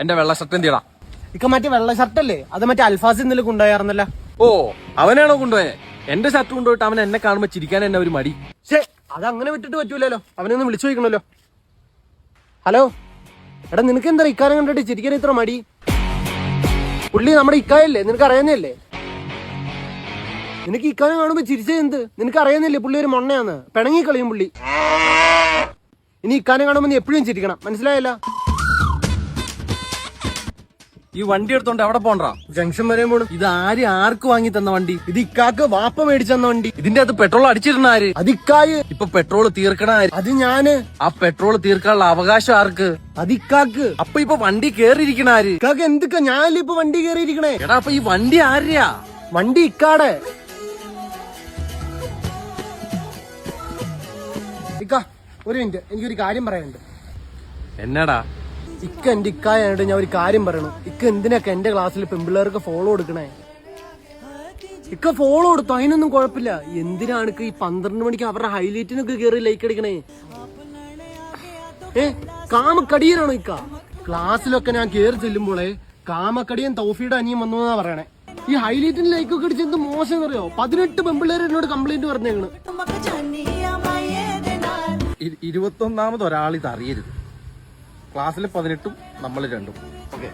എന്റെ വെള്ള ഷർട്ട് എന്തിടാ? ഇക്ക മറ്റേ വെള്ള ഷർട്ടല്ലേ, അത് മറ്റേ അൽഫാസ് ഇന്നലെ കൊണ്ടുപോയായിരുന്നല്ല. ഓ, അവനാണോ കൊണ്ടുപോയെ? എന്റെ ഷർട്ട് കൊണ്ടുപോയിട്ട് അവൻ എന്നെ കാണുമ്പോ ചിരിക്കാൻ എന്നെ ഒരു മടി. പക്ഷേ അത് അങ്ങനെ വിട്ടിട്ട് പറ്റൂലല്ലോ, അവനൊന്ന് വിളിച്ചു ചോദിക്കണല്ലോ. ഹലോ എടാ, നിനക്ക് എന്താ ഇക്കാരം കണ്ടിട്ട് ചിരിക്കാൻ ഇത്ര മടി? പുള്ളി നമ്മുടെ ഇക്കായല്ലേ, നിനക്ക് അറിയാന്നല്ലേ? നിനക്ക് ഇക്കാരം കാണുമ്പോ ചിരിച്ചത് എന്ത്? നിനക്ക് അറിയാന്നില്ലേ പുള്ളി ഒരു മൊണ്ണയാന്ന്? പിണങ്ങി കളിയും പുള്ളി. ഇനി ഇക്കാനെ കാണുമ്പോ നീ എപ്പോഴും ചിരിക്കണം, മനസ്സിലായല്ല? ഈ വണ്ടി എടുത്തോണ്ട് എവിടെ പോണ്ടാ? ജംഗ്ഷൻ വരെ പോണു. ഇത് ആർക്ക് വാങ്ങി തന്ന വണ്ടി? ഇത് ഇക്കാക്ക് വാപ്പ മേടിച്ചെന്ന വണ്ടി. ഇതിന്റെ അകത്ത് പെട്രോൾ അടിച്ചിരുന്ന ആര്? അത് ഇക്കായ്. ഇപ്പൊ പെട്രോൾ തീർക്കണ ആര്? അത് ഞാന്. ആ പെട്രോൾ തീർക്കാനുള്ള അവകാശം ആർക്ക്? അത് ഇക്കാക്ക്. അപ്പൊ ഇപ്പൊ വണ്ടി കേറിയിരിക്കണ ആര്? ഇക്കാക്ക് എന്തൊക്കെ? ഞാനല്ലേ ഇപ്പൊ വണ്ടി കയറിയിരിക്കണേ. എടാ, അപ്പൊ ഈ വണ്ടി ആരെയാ? വണ്ടി ഇക്കാടെ. ഇക്ക ഒരു മിനിറ്റ്, എനിക്കൊരു കാര്യം പറയാനുണ്ട്. എന്നാടാ? ഇക്ക എന്റെ ഇക്കായായിട്ട് ഞാൻ ഒരു കാര്യം പറയണു. ഇക്ക എന്തിനൊക്കെ എന്റെ ക്ലാസ്സിൽ പെൺപിള്ളേർക്ക് ഫോളോ കൊടുക്കണേ? ഇക്ക ഫോളോ കൊടുത്തു, അതിനൊന്നും കുഴപ്പമില്ല. എന്തിനാണ് ഈ 12 മണിക്ക് അവരുടെ ഹൈലൈറ്റിനൊക്കെ കയറി ലൈക്ക് അടിക്കണേ? കാമക്കടിയനാണോ ഇക്ക? ക്ലാസ്സിലൊക്കെ ഞാൻ കയറി ചെല്ലുമ്പോളെ കാമക്കടിയൻ തൗഫിയുടെ അനിയൻ വന്നു എന്നാ പറയണേ. ഈ ഹൈലൈറ്റിന് ലൈക്കൊക്കെ അടിച്ച് എന്ത് മോശം അറിയോ? 18 പെൺപിള്ളേർ എന്നോട് കംപ്ലൈന്റ് പറഞ്ഞേക്കണ്. 21ാമത് ഒരാൾ ഇത് അറിയരുത്. ക്ലാസ്സിൽ 18ഉം നമ്മൾ 2ഉം. ഓക്കെ.